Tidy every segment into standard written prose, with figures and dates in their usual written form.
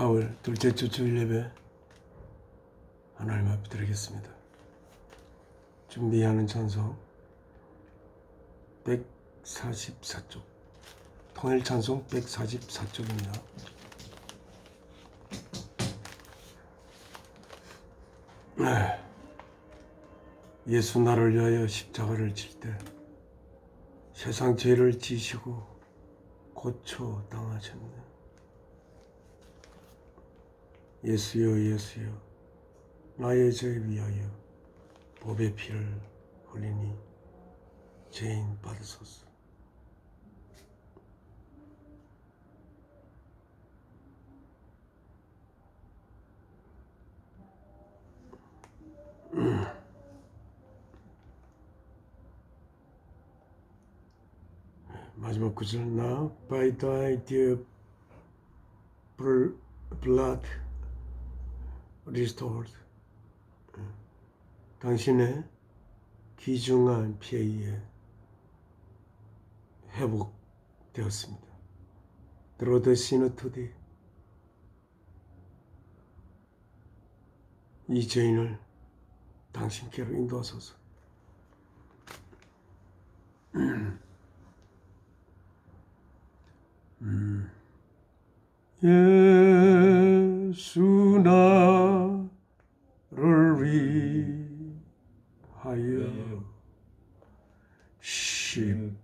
4월 둘째 주 주일 예배 하나님 앞에 드리겠습니다. 준비하는 찬송 144쪽, 통일 찬송 144쪽입니다. 예수 나를 위하여 십자가를 질 때 세상 죄를 지시고 고쳐 당하셨네. 예수여 예수여 나의 죄 위하여 법의 피를 흘리니 죄인 받으소서. 마지막 구절. Now by thy dear blood restored. 당신의 귀중한 피에 의해 회복되었습니다. Through the sinner today. 이 죄인을 당신께로 인도하소서. 예수 나를 위하여 십자가를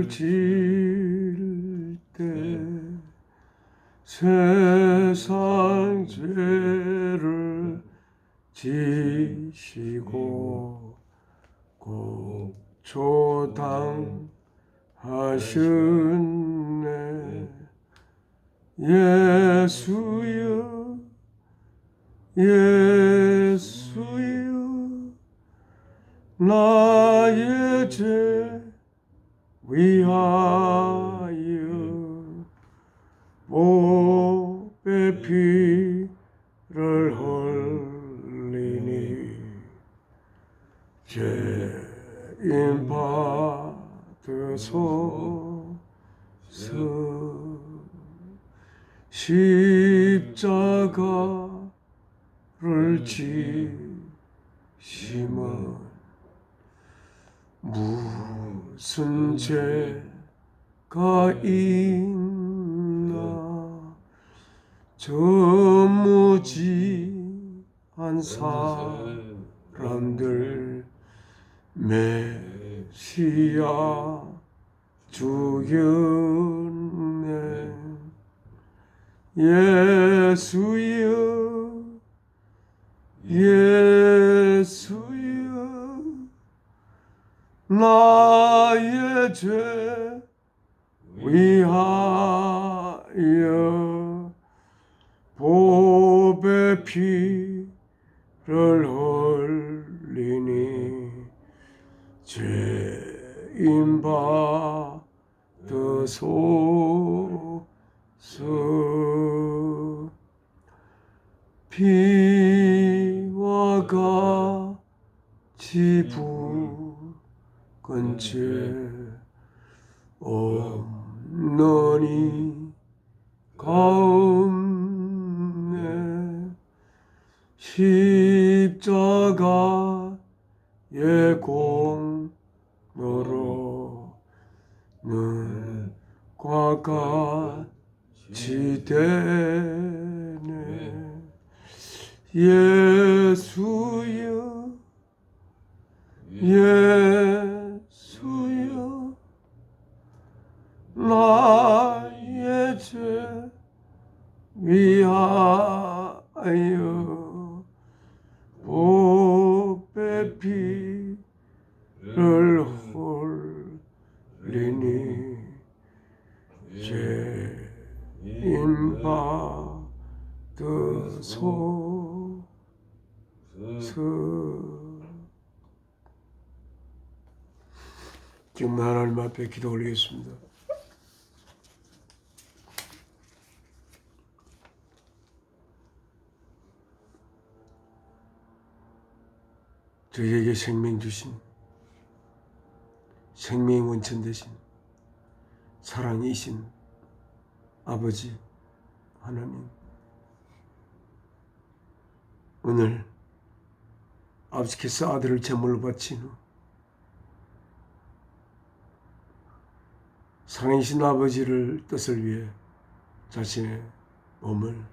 질 때 세상 죄를 지시고 고초당하셨네. 예수여 예수여 나의 죄 위하여 법의 피를 흘리니 죄인 받으소서. 십자가를 지심은 무슨 죄가 있나. 저 무지한 사람들 메시아 죽였네. 예수여 예수여 나의 죄 위하여 법의 피를 흘리니 죄인 받으소서. 피와 같이 붉은 죄 없느니 가없네. 십자가의 공로로는 과같이 되네. 예수여 예수여 나의 죄 위하여 법의 피를 흘리니 죄인 받으소서. 지금 하나님 앞에 기도 올리겠습니다. 저희에게 생명 주신 생명 원천 되신 사랑이신 아버지 하나님, 오늘 아버지께서 아들을 제물로 바친 후 살아계신 아버지를 뜻을 위해 자신의 몸을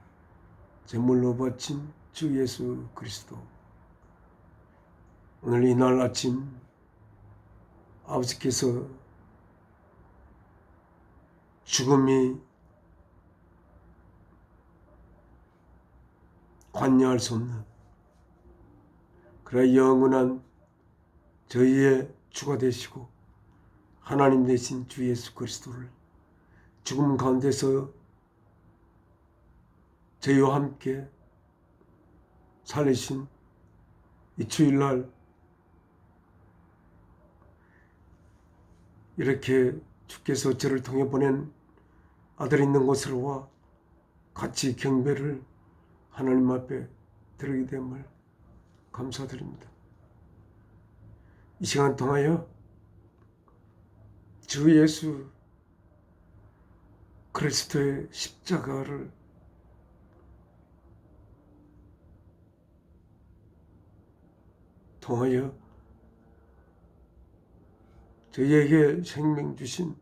제물로 바친 주 예수 그리스도, 오늘 이날 아침 아버지께서 죽음이 관여할 수 없는, 그러나 영원한 저희의 주가 되시고 하나님 되신 주 예수 그리스도를 죽음 가운데서 저희와 함께 살리신 이 주일날 이렇게 주께서 저를 통해 보낸 아들 있는 곳으로 와 같이 경배를 하나님 앞에 드리게 됨을 감사드립니다. 이 시간 통하여 주 예수 그리스도의 십자가를 통하여 저희에게 생명 주신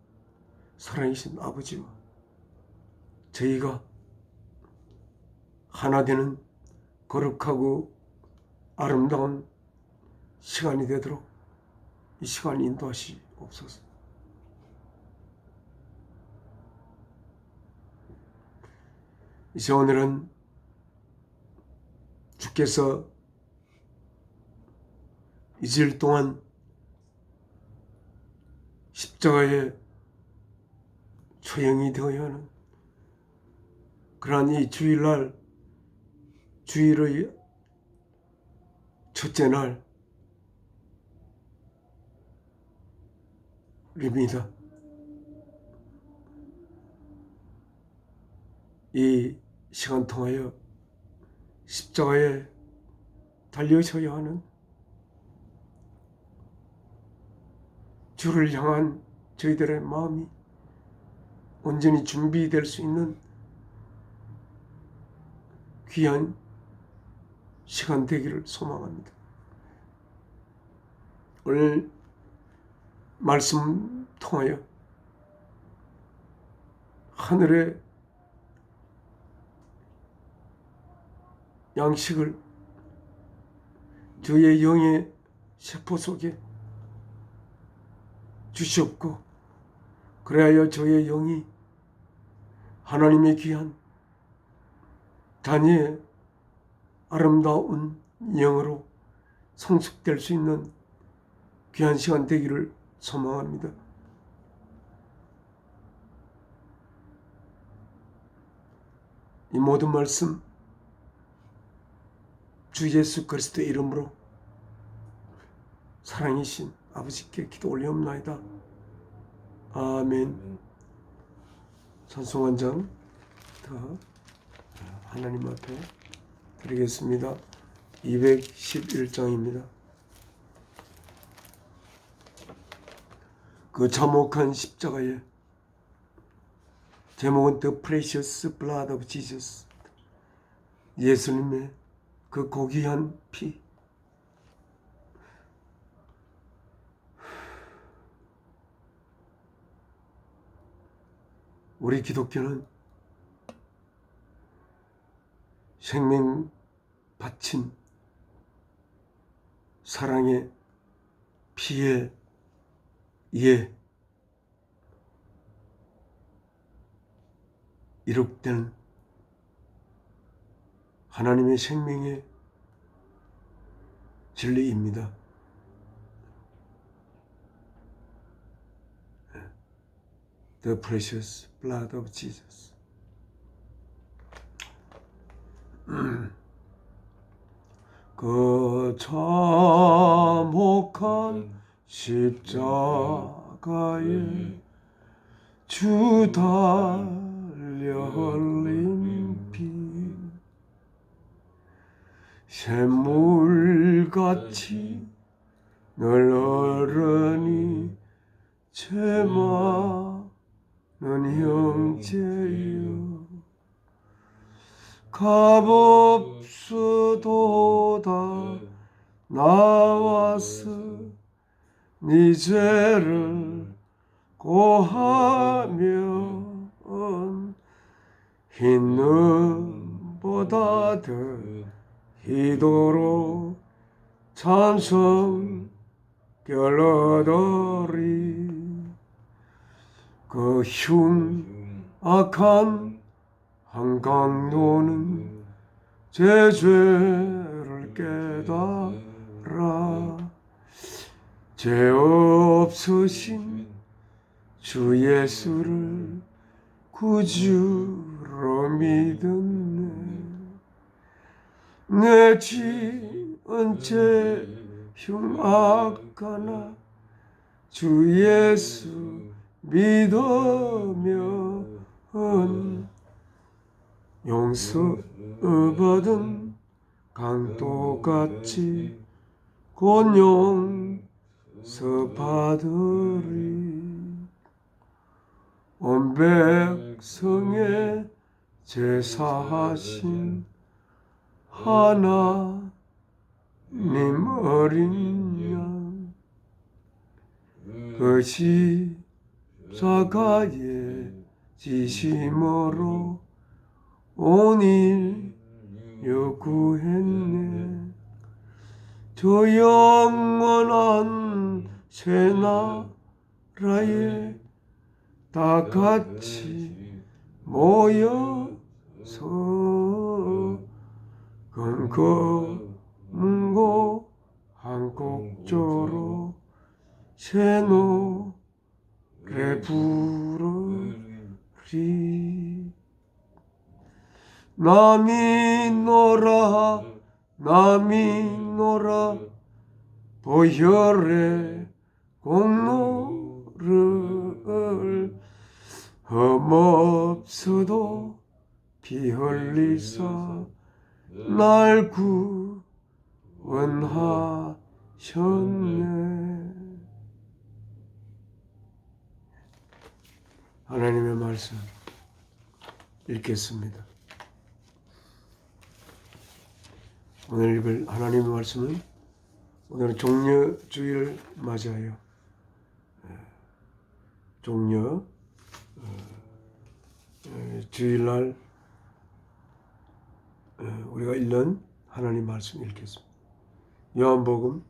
살아계신 아버지와 저희가 하나 되는 거룩하고 아름다운 시간이 되도록 이 시간 인도하시옵소서. 이제 오늘은 주께서 이주일 동안 십자가에 처형이 되어야 하는 그러한 이 주일날, 주일의 첫째 날입니다. 이 시간 통하여 십자가에 달려져야 하는 주를 향한 저희들의 마음이 온전히 준비될 수 있는 귀한 시간 되기를 소망합니다. 오늘 말씀 통하여 하늘의 양식을 저의 영의 세포 속에 주시옵고, 그래야 저의 영이 하나님의 귀한 단위의 아름다운 영으로 성숙될 수 있는 귀한 시간 되기를 소망합니다. 이 모든 말씀 주 예수 그리스도의 이름으로 사랑이신 아버지께 기도 올리옵나이다. 아멘. 찬송 한 장 더 하나님 앞에 드리겠습니다. 211장입니다. 그 참혹한 십자가에, 제목은 The Precious Blood of Jesus, 예수님의 그 고귀한 피. 우리 기독교는 생명 바친 사랑의 피에 이룩된 하나님의 생명의 진리입니다. The precious blood of Jesus. 그 참혹한 십자가에 주 달려 흘린 피, 샘물같이 늘 흐르니 제 많은 형제여, 값없으도다 나와서 네 죄를 고하면 흰 눈보다 더 희도록 찬송 별러더리 그 흉악한 한강도는 제 죄를 깨달아 죄 없으신 주 예수를 구주로 믿었네 내 지은 죄 흉악하나 주 예수 믿으면 용서받은 강도같이 곧 용서받으리 온 백성의 제사하신 하나님 어린 양 그 십자가의 지심으로 온일 요구했네 저 영원한 새 나라에 다 같이 모여서 금고 한 곡조로 새 노래 부르리 남이 노라 보혈의 공로를 흠없어도 피 흘리사 날 구원하셨네 하나님의 말씀 읽겠습니다. 오늘 읽을 하나님의 말씀은 오늘은 종려주일 맞아요. 종려 주일날 우리가 읽는 하나님 말씀 읽겠습니다. 요한복음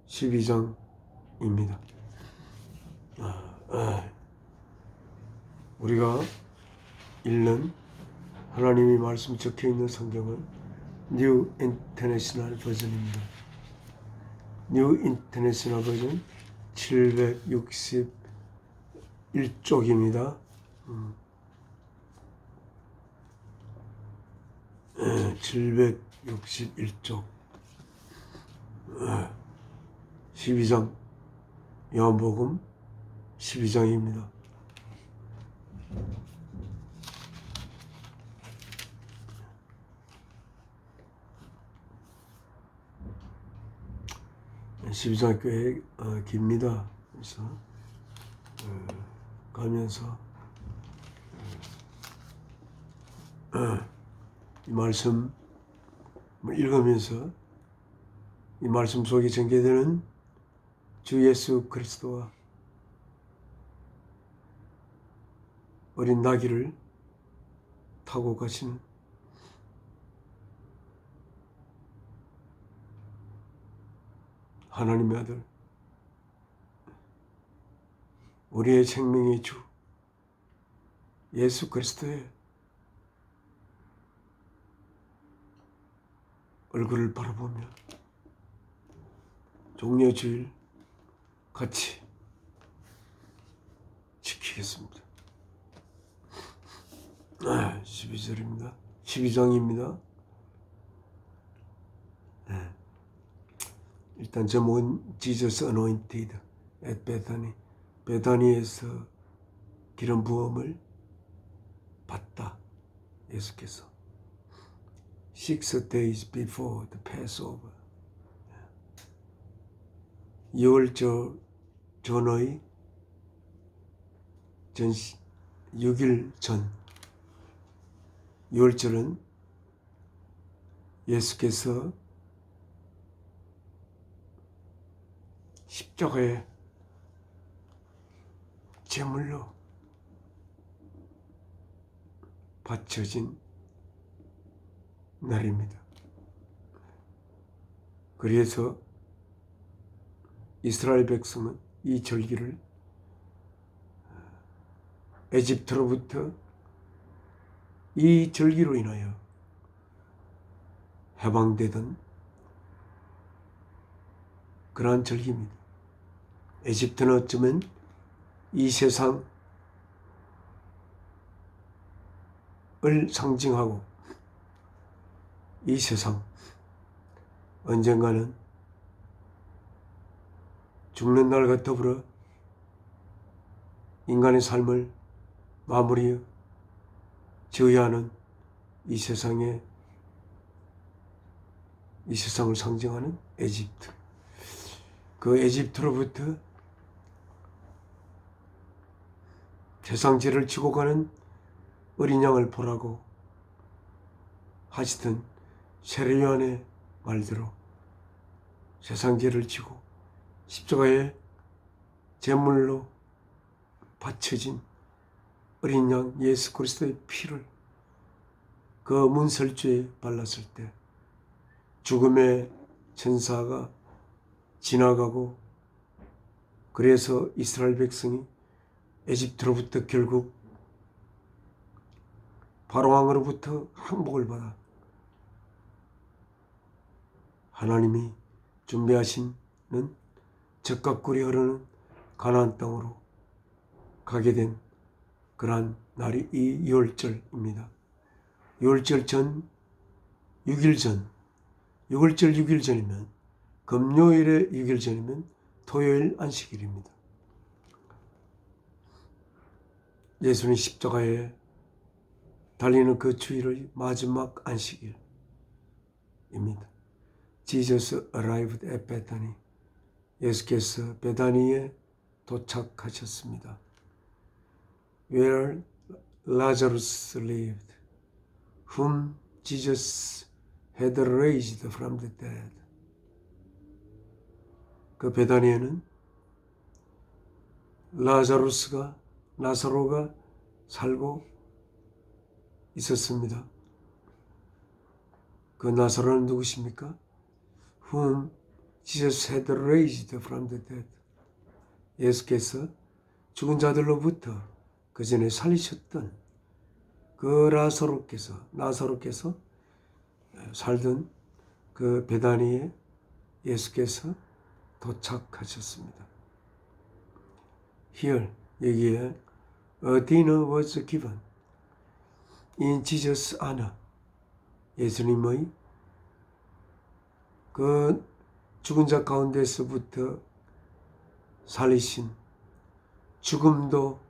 12장입니다. 우리가 읽는 하나님의 말씀이 적혀있는 성경은 뉴 인터내셔널 버전입니다. 뉴 인터내셔널 버전 761쪽입니다. 761쪽 12장 요한복음 12장입니다. 십이장 꽤 깁니다. 그래서 가면서 이 말씀 읽으면서 이 말씀 속에 전개되는 주 예수 그리스도와 어린 나귀를 타고 가시는 하나님의 아들, 우리의 생명의 주 예수 그리스도의 얼굴을 바라보며 종려주일 같이 지키겠습니다. 12절입니다. 12장입니다. 일단 제목은 Jesus Anointed at Bethany. 베다니에서 기름 부음을 받다. 예수께서 6 days before the Passover. 6월 전의 6일 전 6월절은 예수께서 십자가에 제물로 바쳐진 날입니다. 그래서 이스라엘 백성은 이 절기를 에집트로부터 이 절기로 인하여 해방되던 그러한 절기입니다. 에집트는 어쩌면 이 세상을 상징하고 이 세상 언젠가는 죽는 날과 더불어 인간의 삶을 마무리 지어야 하는 이 세상을 상징하는 에집트. 그 에집트로부터 세상죄를 지고 가는 어린 양을 보라고 하시던 세례요한의 말대로 세상죄를 지고 십자가에 제물로 바쳐진 어린 양 예수 그리스도의 피를 그 문설주에 발랐을 때 죽음의 천사가 지나가고 그래서 이스라엘 백성이 에집트로부터 결국 바로왕으로부터 항복을 받아 하나님이 준비하시는 젖과 꿀이 흐르는 가나안 땅으로 가게 된 그러한 날이 이 유월절입니다. 유월절 전 6일 전, 6월절 6일 전이면 금요일에 6일 전이면 토요일 안식일입니다. 예수님 십자가에 달리는 그 주일의 마지막 안식일입니다. Jesus arrived at Bethany. 예수께서 베다니에 도착하셨습니다. Where Lazarus lived, whom Jesus had raised from the dead. 그 베다니에는 나사로가 살고 있었습니다. 그 나사로는 누구십니까? Whom Jesus had raised from the dead. 예수께서 죽은 자들로부터 그 전에 살리셨던 그 나사로께서 살던 그 베다니에 예수께서 도착하셨습니다. Here, 여기에 a dinner was given in Jesus' honor. 예수님의 그 죽은 자 가운데서부터 살리신 죽음도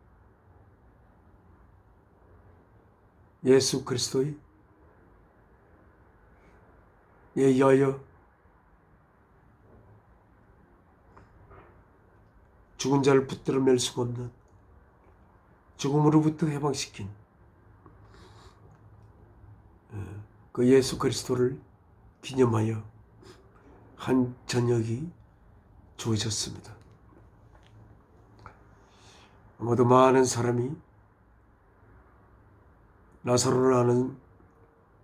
예수 그리스도의 위하여 죽은 자를 붙들어 맬 수가 없는 죽음으로부터 해방시킨 그 예수 그리스도를 기념하여 한 저녁이 주어졌습니다. 아마도 많은 사람이 나사로를 아는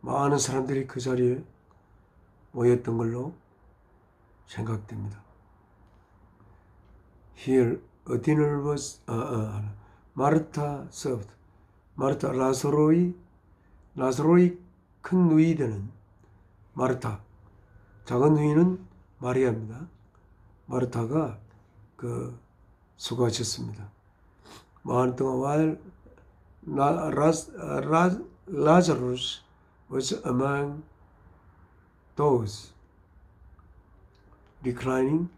많은 사람들이 그 자리에 모였던 걸로 생각됩니다. Here a dinner was 마르타 served. 마르타 나사로의 큰 누이 되는 마르타, 작은 누이는 마리아입니다. 마르타가 수고하셨습니다. 많은 동안 Lazarus was among those reclining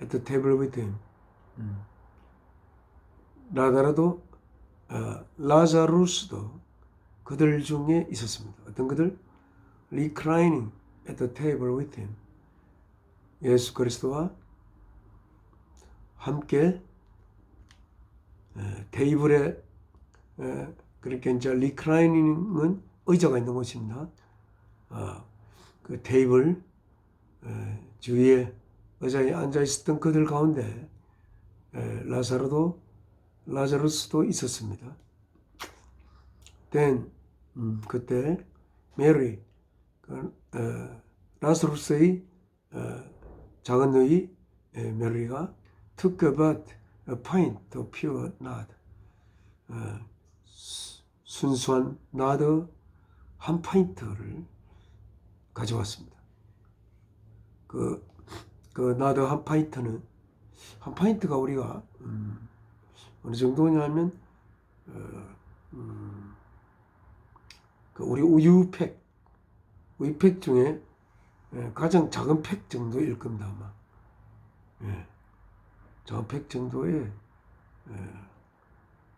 at the table with him. 나더라도 라자루스도 그들 중에 있었습니다. 어떤 그들? Reclining at the table with him. 예수 그리스도와 함께 테이블에 그렇게 이제 reclining은 의자가 있는 곳입니다. 그 테이블 주위에 의자에 앉아 있었던 그들 가운데 라자루스도 있었습니다. 그때 메리, 라자루스의 작은 누이 메리가 took about a pint of pure nard, 순수한 나드 한 파인트를 가져왔습니다. 그 나드 한 파인트가 우리가 어느 정도냐면 그 우리 우유팩 중에 가장 작은 팩 정도일 겁니다 아마. 작은 팩 정도의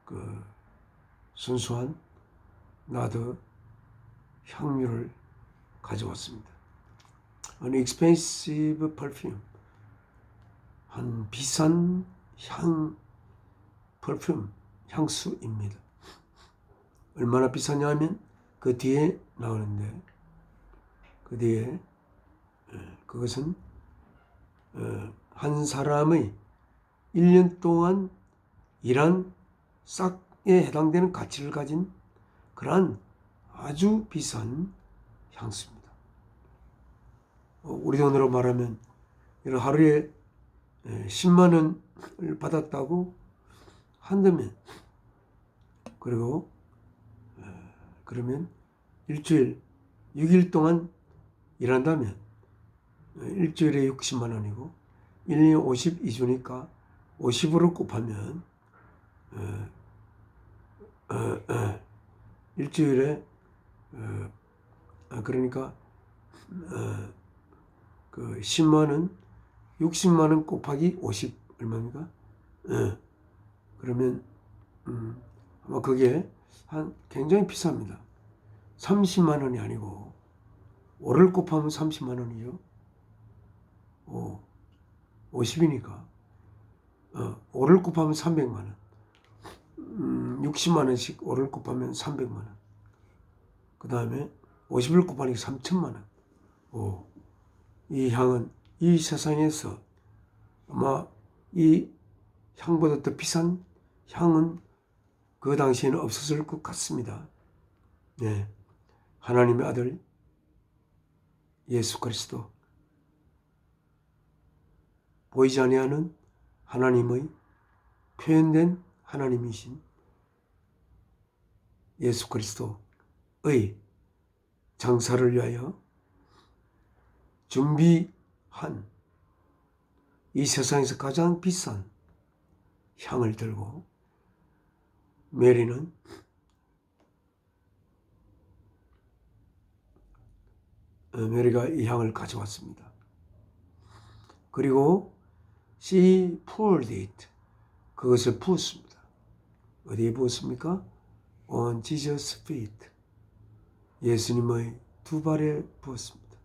그 순수한 나드 향유를 가져왔습니다. An expensive perfume, 한 비싼 향수입니다. 얼마나 비싸냐면 그 뒤에 나오는데, 그 뒤에 그것은 한 사람의 1년 동안 일한 싹에 해당되는 가치를 가진 그러한 아주 비싼 향수입니다. 우리 돈으로 말하면 이런 하루에 10만 원을 받았다고 한다면, 그리고 그러면 일주일 6일 동안 일한다면 일주일에 60만 원이고 1년에 52주니까 50으로 곱하면 일주일에 그러니까 그 10만 원, 60만 원 곱하기 50 얼마입니까? 그러면 아마 그게 굉장히 비쌉니다. 30만 원이 아니고 5를 곱하면 30만 원이죠. 50이니까 5를 곱하면 300만 원. 60만 원씩 5를 곱하면 300만 원. 그 다음에 50을 곱하니까 3천만 원. 이 향은 이 세상에서 아마 이 향보다 더 비싼 향은 그 당시에는 없었을 것 같습니다. 네. 하나님의 아들 예수 그리스도, 보이지 아니하는 하나님의 표현된 하나님이신 예수 그리스도의 장사를 위하여 준비한 이 세상에서 가장 비싼 향을 들고 메리는 메리가 이 향을 가져왔습니다. 그리고 she poured it, 그것을 부었습니다. 어디에 부었습니까? On Jesus' feet, 예수님의 두 발에 부었습니다.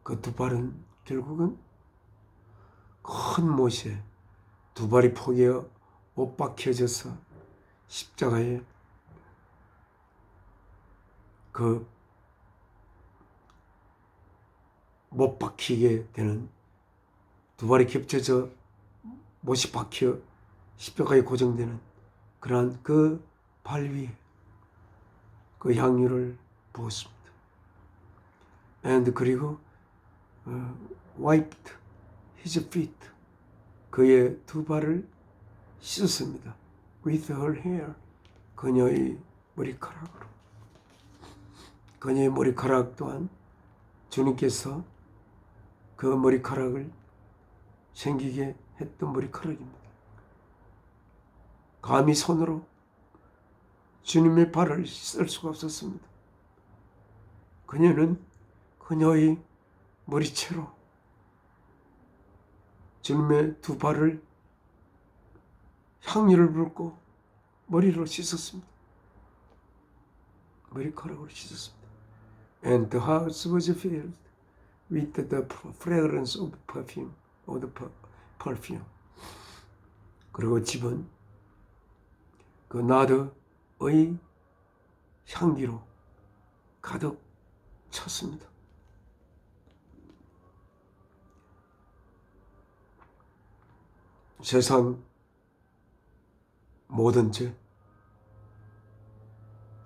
그 두 발은 결국은 큰 못에 두 발이 포개어 못 박혀져서 십자가에 그 못 박히게 되는, 두 발이 겹쳐져 못이 박혀 십자가에 고정되는 그러한 그 발 위에 그 향유를 부었습니다. And 그리고 wiped his feet, 그의 두 발을 씻었습니다. With her hair, 그녀의 머리카락으로. 그녀의 머리카락 또한 주님께서 그 머리카락을 생기게 했던 머리카락입니다. 감히 손으로 주님의 발을 씻을 수가 없었습니다. 그녀는 그녀의 머리채로 주님의 두 발을 향유를 붓고 머리로 씻었습니다. 머리카락으로 씻었습니다. And the house was filled with the fragrance of perfume. 그리고 집은 그 나드의 향기로 가득 찼습니다. 세상 모든 죄,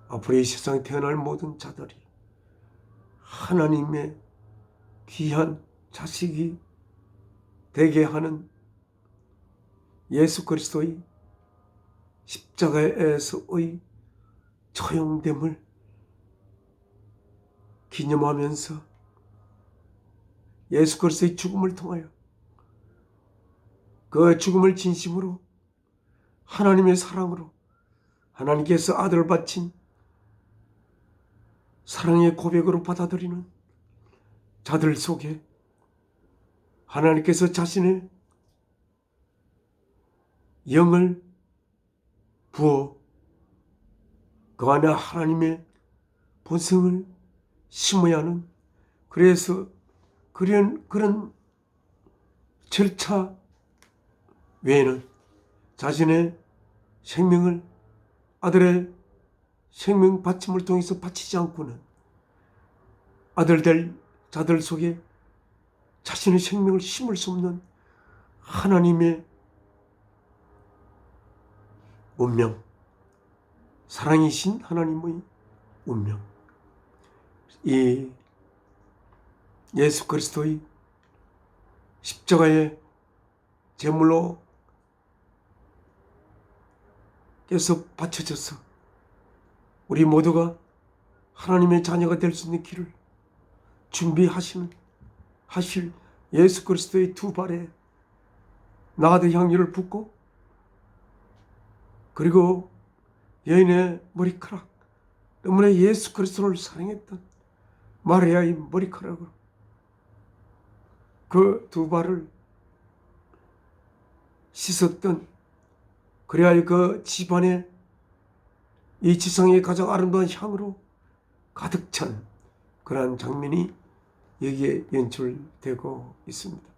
앞으로 이 세상에 태어날 모든 자들이 하나님의 귀한 자식이 되게 하는 예수 그리스도의 십자가에서의 처형됨을 기념하면서 예수 그리스도의 죽음을 통하여 그 죽음을 진심으로 하나님의 사랑으로 하나님께서 아들을 바친 사랑의 고백으로 받아들이는 자들 속에 하나님께서 자신의 영을 부어 그 안에 하나님의 본성을 심어야 하는, 그래서 그런 절차 외에는 자신의 생명을 아들의 생명 바침을 통해서 바치지 않고는 아들들 자들 속에 자신의 생명을 심을 수 없는 하나님의 운명, 사랑이신 하나님의 운명, 이 예수 그리스도의 십자가의 제물로 께서 바쳐져서 우리 모두가 하나님의 자녀가 될 수 있는 길을 준비하실 예수 그리스도의 두 발에 나드 향유를 붓고, 그리고 여인의 머리카락, 때문에 예수 그리스도를 사랑했던 마리아의 머리카락으로 그 두 발을 씻었던, 그래야 그 집안에 이 지상의 가장 아름다운 향으로 가득 찬 그러한 장면이 여기에 연출되고 있습니다.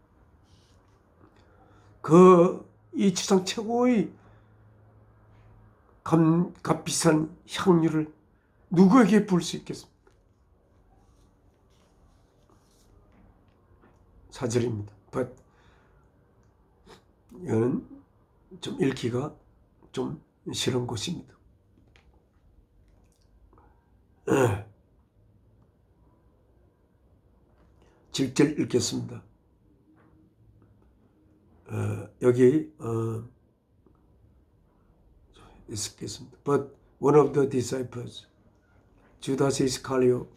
이 지상 최고의 값비싼 향유를 누구에게 부을 수 있겠습니까? 4절입니다. But 이거는 좀 읽기가 좀 싫은 곳입니다. 7절 읽겠습니다. 여기 읽겠습니다. But one of the disciples, Judas Iscariot,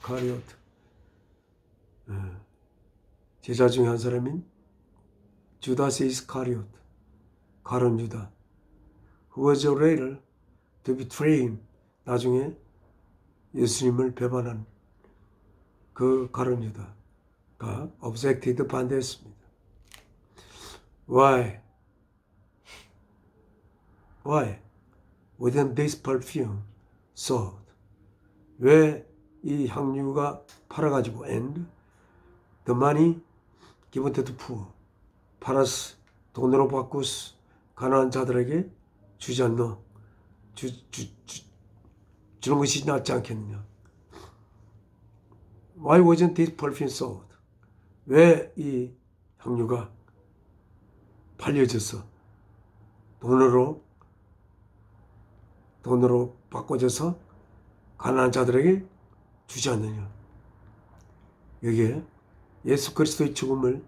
제자 중에 한 사람인 주다스 이스카리오트, 가룟 유다, who was later to betray him, 나중에 예수님을 배반한 그 가룟 유다가 objected, 반대했습니다. Why wouldn't this perfume sold? 왜 이 향유가 팔아가지고 and the money given to the poor, 팔아서 돈으로 바꾸서 가난한 자들에게 주지 않노? 주는 것이 낫지 않겠느냐? Why wasn't this perfume sold? 왜 이 향유가 팔려져서 돈으로 바꿔져서 가난한 자들에게 주지 않느냐? 여기에 예수 그리스도의 죽음을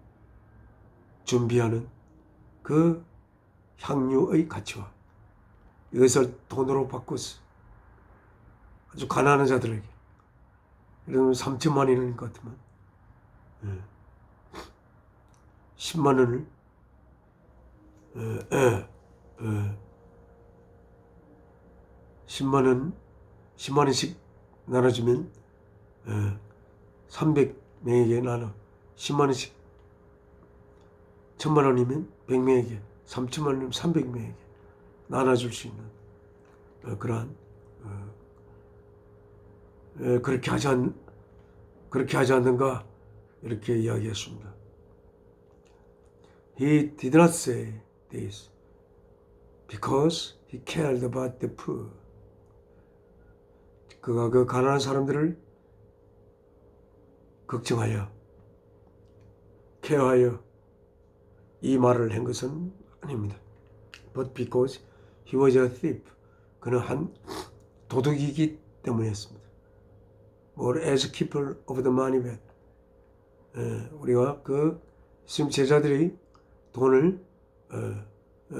준비하는 그 향유의 가치와 이것을 돈으로 바꿔서 아주 가난한 자들에게, 이러면 3천만 원인 것 같으면 10만 원을 10만 원씩 나눠주면 300명에게 나눠 10만 원씩, 1000만 원이면 100명에게, 3천만 원이면 300명에게 나눠줄 수 있는 그러한 그렇게 하지 않는가 이렇게 이야기했습니다. He did not say this because he cared about the poor. 그가 그 가난한 사람들을 걱정하여 케어하여 이 말을 한 것은 아닙니다. but because he was a thief. 그는 한 도둑이기 때문이었습니다. or as keeper of the money bag. 우리가 그 지금 제자들이 돈을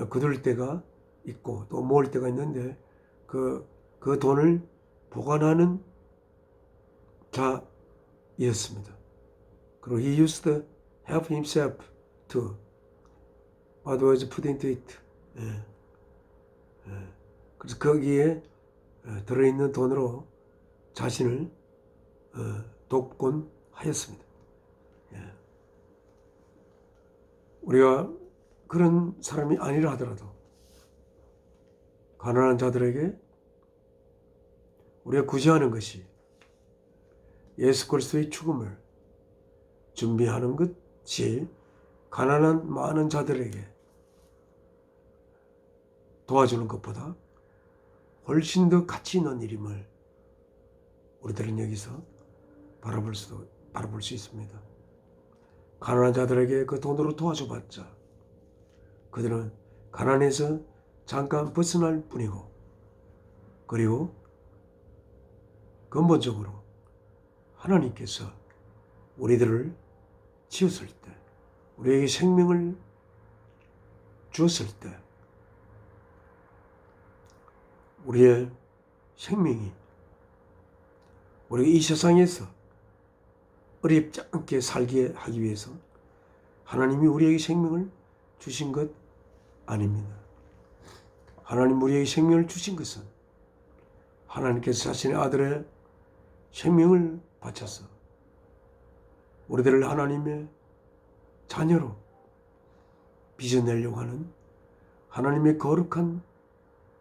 거둘 때가 있고 또 모을 때가 있는데 그 돈을 보관하는 자였습니다. 그리고 he used to help himself to what was put into it. 그래서 거기에 들어있는 돈으로 자신을 돕곤 하였습니다. 우리가 그런 사람이 아니라 하더라도 가난한 자들에게 우리가 구제하는 것이 예수 그리스도의 죽음을 준비하는 것이 가난한 많은 자들에게 도와주는 것보다 훨씬 더 가치 있는 일임을 우리들은 여기서 바라볼 수 있습니다. 가난한 자들에게 그 돈으로 도와줘봤자 그들은 가난에서 잠깐 벗어날 뿐이고, 그리고 근본적으로 하나님께서 우리들을 지었을 때, 우리에게 생명을 주었을 때 우리의 생명이 우리가 이 세상에서 어렵지 않게 살게 하기 위해서 하나님이 우리에게 생명을 주신 것 아닙니다. 하나님 우리에게 생명을 주신 것은 하나님께서 자신의 아들의 생명을 바쳐서 우리들을 하나님의 자녀로 빚어내려고 하는 하나님의 거룩한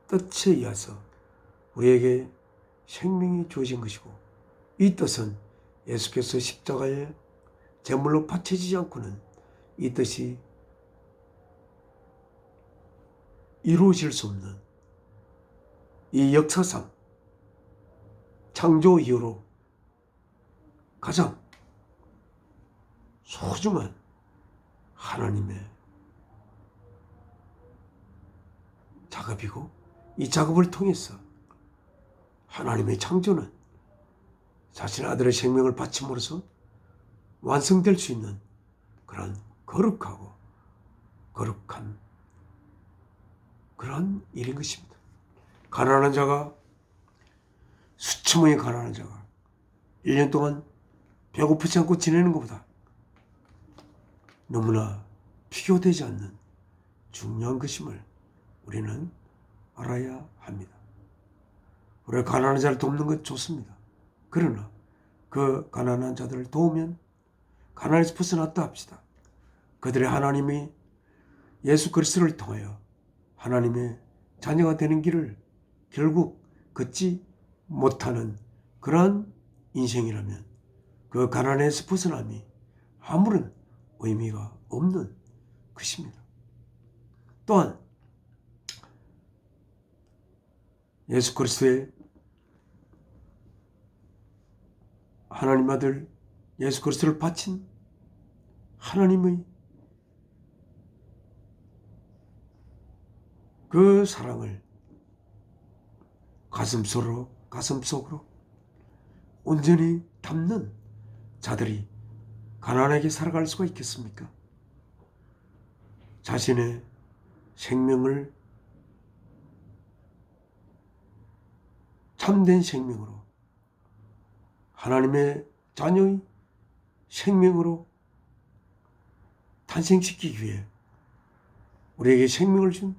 뜻에 의해서 우리에게 생명이 주어진 것이고, 이 뜻은 예수께서 십자가에 제물로 바쳐지지 않고는 이 뜻이 이루어질 수 없는, 이 역사상 창조 이후로 가장 소중한 하나님의 작업이고, 이 작업을 통해서 하나님의 창조는 자신의 아들의 생명을 바침으로써 완성될 수 있는 그런 거룩하고 거룩한 그런 일인 것입니다. 가난한 자가, 수천명의 가난한 자가 1년 동안 배고프지 않고 지내는 것보다 너무나 비교되지 않는 중요한 것임을 우리는 알아야 합니다. 우리가 가난한 자를 돕는 건 좋습니다. 그러나 그 가난한 자들을 도우면 가난에서 벗어났다 합시다. 그들의 하나님이 예수 그리스도를 통하여 하나님의 자녀가 되는 길을 결국 걷지 못하는 그러한 인생이라면 그 가난에서 벗어남이 아무런 의미가 없는 것입니다. 또한 예수 그리스도의 하나님 아들 예수 그리스도를 바친 하나님의 그 사랑을 가슴속으로 온전히 담는 자들이 가난하게 살아갈 수가 있겠습니까? 자신의 생명을 참된 생명으로, 하나님의 자녀의 생명으로 탄생시키기 위해 우리에게 생명을 준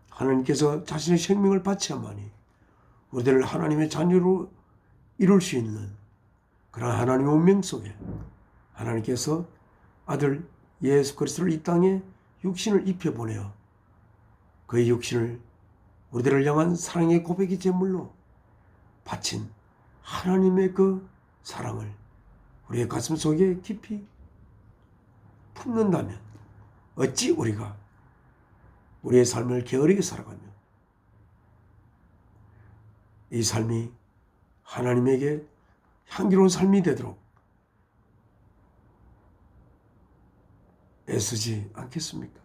하나님께서 자신의 생명을 바쳐야만이 우리들을 하나님의 자녀로 이룰 수 있는 그런 하나님의 운명 속에 하나님께서 아들 예수 그리스도를 이 땅에 육신을 입혀보내어 그의 육신을 우리들을 향한 사랑의 고백의 제물로 바친 하나님의 그 사랑을 우리의 가슴 속에 깊이 품는다면 어찌 우리가 우리의 삶을 게으르게 살아가며 이 삶이 하나님에게 향기로운 삶이 되도록 애쓰지 않겠습니까?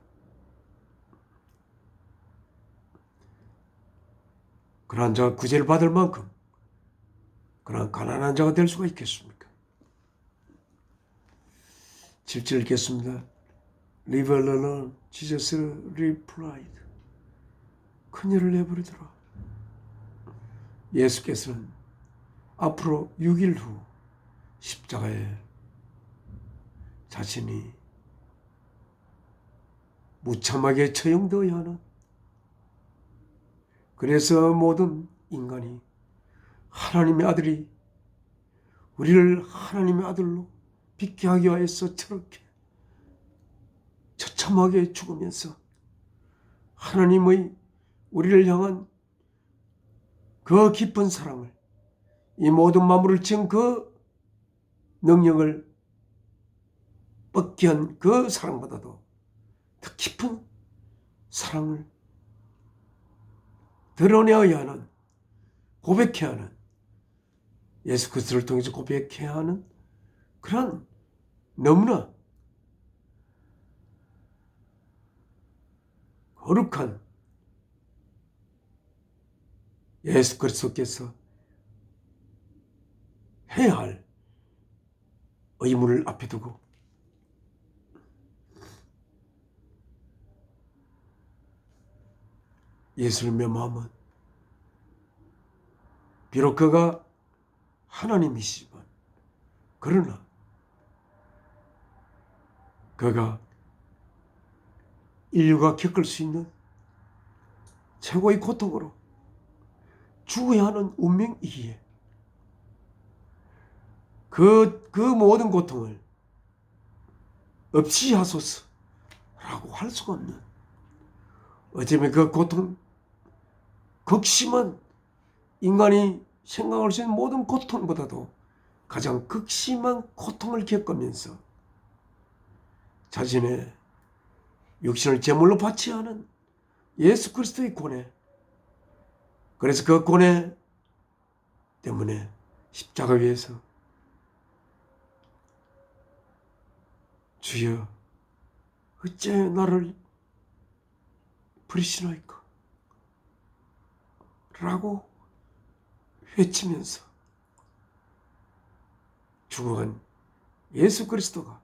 그러한 자가 구제를 받을 만큼 그러한 가난한 자가 될 수가 있겠습니까? 7절 읽겠습니다. Leave alone, Jesus replied. 그녀를 내버리더라. 예수께서는 앞으로 6일 후 십자가에 자신이 무참하게 처형되어야 하는, 그래서 모든 인간이 하나님의 아들이 우리를 하나님의 아들로 믿게 하기 위해서 저렇게 처참하게 죽으면서 하나님의 우리를 향한 그 깊은 사랑을, 이 모든 만물을 지은 그 능력을 뻗게 한 그 사랑보다도 더 깊은 사랑을 드러내어야 하는, 고백해야 하는, 예수 그리스도를 통해서 고백해야 하는 그런 너무나 거룩한 예수 그리스도께서 해야 할 의무를 앞에 두고 예수를 멸망하면 비록 그가 하나님이시지만, 그러나 그가 인류가 겪을 수 있는 최고의 고통으로 죽어야 하는 운명이기에 그 모든 고통을 없이 하소서라고 할 수가 없는, 어쩌면 그 고통, 극심한, 인간이 생각할 수 있는 모든 고통보다도 가장 극심한 고통을 겪으면서 자신의 육신을 제물로 바치야 하는 예수 그리스도의 고뇌, 그래서 그 고뇌 때문에 십자가 위에서 주여 어째 나를 버리시나이까 라고 외치면서 죽어간 예수 그리스도가,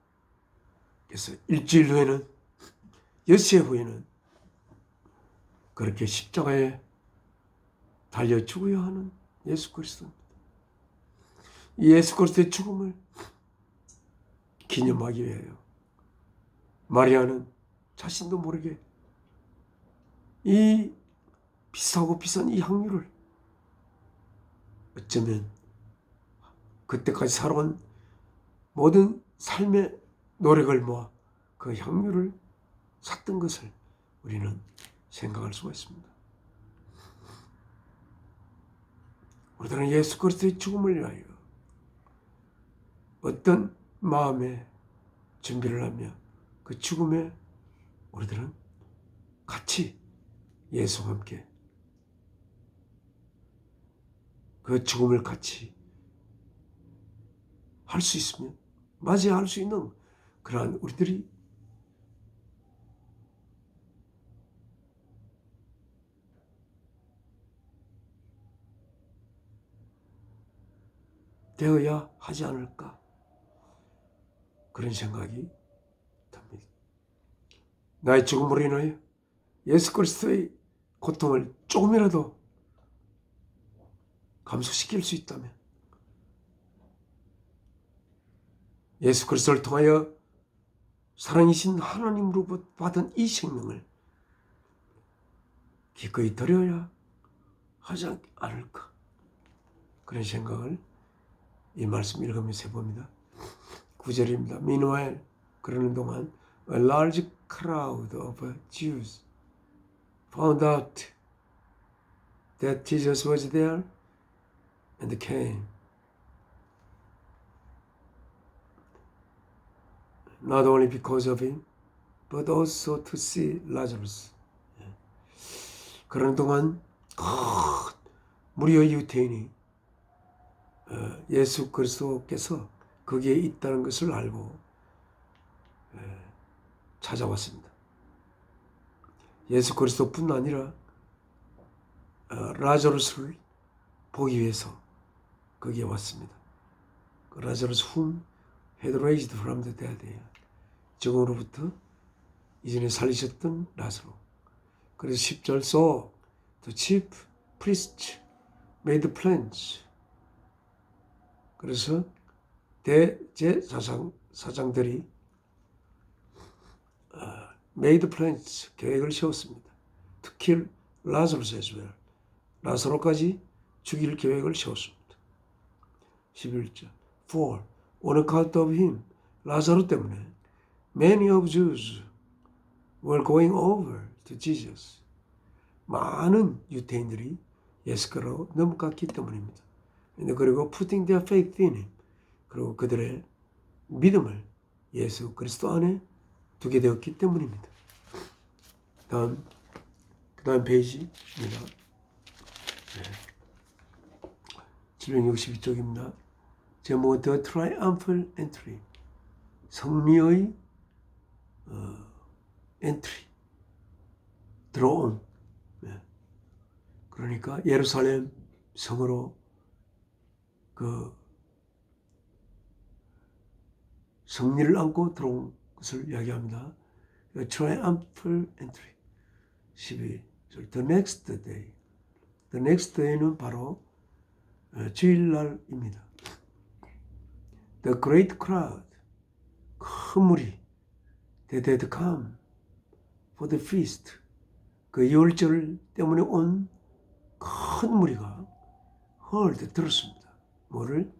그래서 일주일 후에는, 엿새 후에는 그렇게 십자가에 달려 죽어야 하는 예수 그리스도입니다. 이 예수 그리스도의 죽음을 기념하기 위하여 마리아는 자신도 모르게 이 비싸고 비싼 이 향유를, 어쩌면 그때까지 살아온 모든 삶의 노력을 모아 그 향유를 샀던 것을 우리는 생각할 수가 있습니다. 우리들은 예수 그리스도의 죽음을 위하여 어떤 마음의 준비를 하며 그 죽음에 우리들은 같이 예수와 함께 그 죽음을 같이 할 수 있으면 맞이할 수 있는 그러한 우리들이 되어야 하지 않을까, 그런 생각이 듭니다. 나의 죽음으로 인하여 예수 그리스도의 고통을 조금이라도 감소시킬 수 있다면, 예수 그리스도를 통하여 사랑이신 하나님으로부터 받은 이 생명을 기꺼이 드려야 하지 않을까, 그런 생각을 이 말씀 읽으면서 해봅니다. 9절입니다. Meanwhile, 그러는 동안 a large crowd of Jews found out that Jesus was there and came, not only because of him, but also to see Lazarus. 그러는 동안 무리의 유대인이 예수 그리스도께서 거기에 있다는 것을 알고 찾아왔습니다. 예수 그리스도뿐 아니라 라자루스를 보기 위해서 거기에 왔습니다. 그 라자루스 whom had raised from the dead. 죽음으로부터 이전에 살리셨던 라자로. 그래서 10절 so the chief priests made plans. 그래서 대제사장들이 made plans, 계획을 세웠습니다. To kill Lazarus as well. 라사로까지 죽일 계획을 세웠습니다. 11절 For on account of him, 라사로 때문에 many of Jews were going over to Jesus. 많은 유대인들이 예수께로 넘어갔기 때문입니다. 그리고 putting their faith in him. 그리고 그들의 믿음을 예수 그리스도 안에 두게 되었기 때문입니다. 그 다음 페이지입니다. 762쪽입니다. 제목 The Triumphal Entry. 승리의 엔트리. 들어옴. 그러니까 예루살렘 성으로 그 승리를 안고 들어온 것을 이야기합니다. Triumphal Entry. 12절 The next day. The next day는 바로 주일날입니다. The great crowd. 큰 무리. They had come for the feast. 그 유월절 때문에 온 큰 무리가 heard, 들었습니다. 뭐를?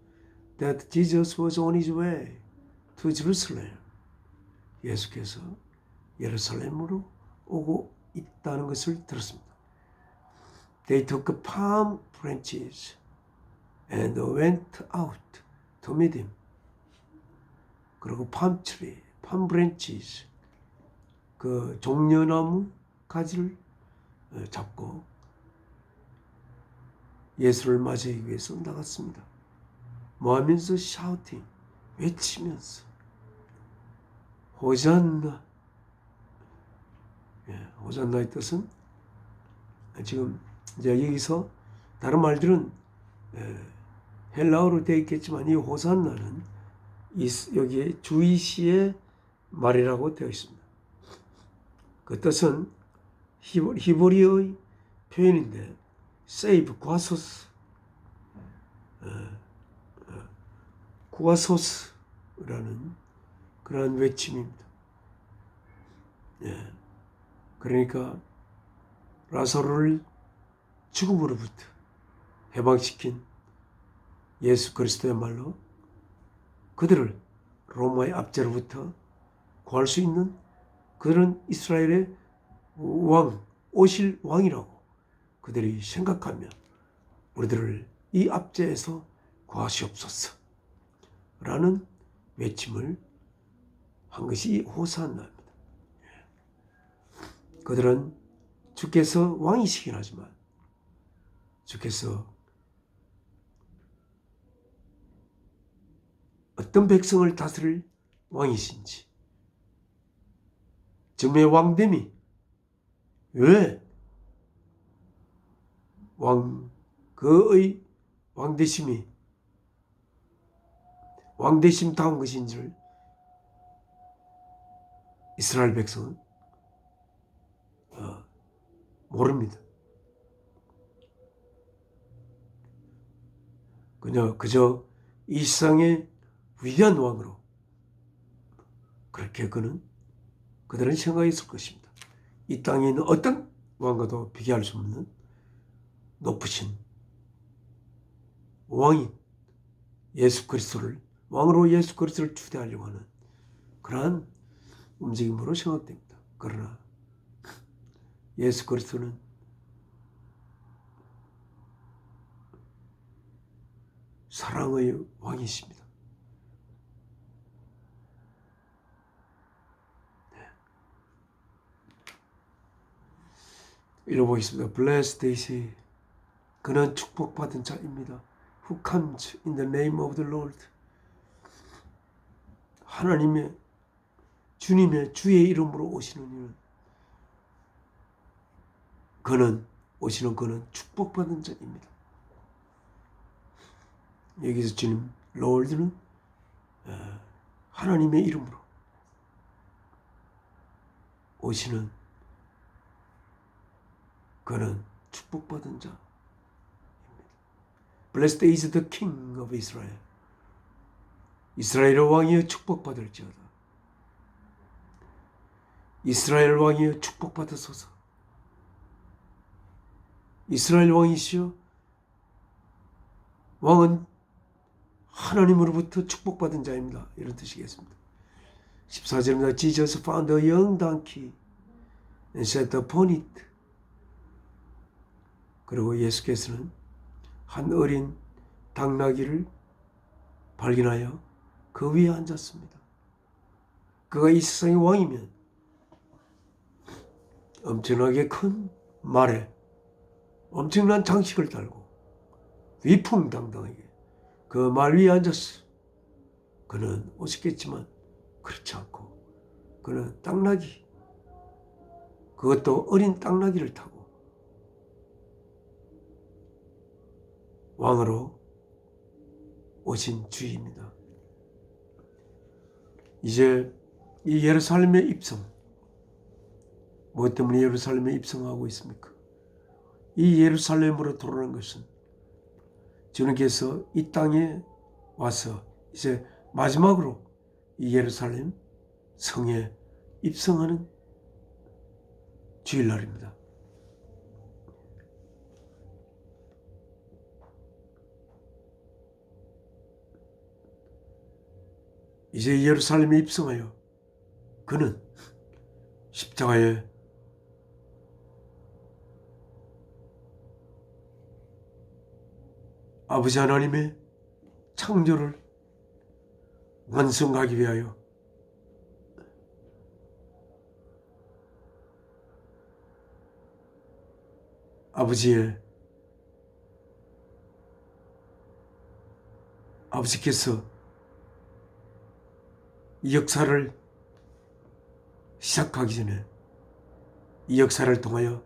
That Jesus was on his way to Jerusalem. 예수께서 예루살렘으로 오고 있다는 것을 들었습니다. They took palm branches and went out to meet him. 그리고 palm tree, palm branches, 그 종려나무 가지를 잡고 예수를 맞이하기 위해서 나갔습니다. 뭐 하면서? shouting, 외치면서 호산나. 호산나의 뜻은 지금 이제 여기서 다른 말들은 헬라어로 되어 있겠지만 이 호산나는 여기에 주이시의 말이라고 되어 있습니다. 그 뜻은 히브리어의 표현인데 save, 구하소스라는 그러한 외침입니다. 그러니까 라사로를 죽음으로부터 해방시킨 예수 그리스도야말로 그들을 로마의 압제로부터 구할 수 있는 그들은 이스라엘의 왕, 오실 왕이라고 그들이 생각하며 우리들을 이 압제에서 구하시옵소서 라는 외침을 한 것이 호산나입니다. 그들은 주께서 왕이시긴 하지만 주께서 어떤 백성을 다스릴 왕이신지, 점의 왕됨이 왜 그의 왕되심이 왕되심다운 것인지를 이스라엘 백성은 모릅니다. 그저 이 세상의 위대한 왕으로 그렇게 그들은 생각했을 것입니다. 이 땅에 있는 어떤 왕과도 비교할 수 없는 높으신 왕인 예수 그리스도를 왕으로 예수 그리스도를 추대하려고 하는 그러한 움직임으로 생각됩니다. 그러나 예수 그리스도는 사랑의 왕이십니다. 읽어보겠습니다. Blessed is he. 그는 축복받은 자입니다. Who comes in the name of the Lord. 하나님의 주님의 주의 이름으로 오시는 이는 오시는 그는 축복받은 자입니다. 여기서 주님 롤드는 하나님의 이름으로 오시는 그는 축복받은 자입니다. Blessed is the King of Israel. 이스라엘 왕이여 축복받을지어다. 이스라엘 왕이여 축복받으소서. 이스라엘 왕이시여, 왕은 하나님으로부터 축복받은 자입니다. 이런 뜻이겠습니다. 14절입니다. Jesus found a young donkey and sat upon it. 그리고 예수께서는 한 어린 당나귀를 발견하여 그 위에 앉았습니다. 그가 이 세상의 왕이면 엄청나게 큰 말에 엄청난 장식을 달고 위풍당당하게 그 말 위에 앉았어. 그는 오셨겠지만 그렇지 않고 그는 당나귀, 그것도 어린 당나귀를 타고 왕으로 오신 주입니다. 이제 이 예루살렘의 입성, 무엇 때문에 예루살렘에 입성하고 있습니까? 이 예루살렘으로 돌아오는 것은 주님께서 이 땅에 와서 이제 마지막으로 이 예루살렘 성에 입성하는 주일날입니다. 이제 예루살렘에 입성하여 그는 십자가에 아버지 하나님의 창조를 완성하기 위하여 아버지께서 이 역사를 시작하기 전에 이 역사를 통하여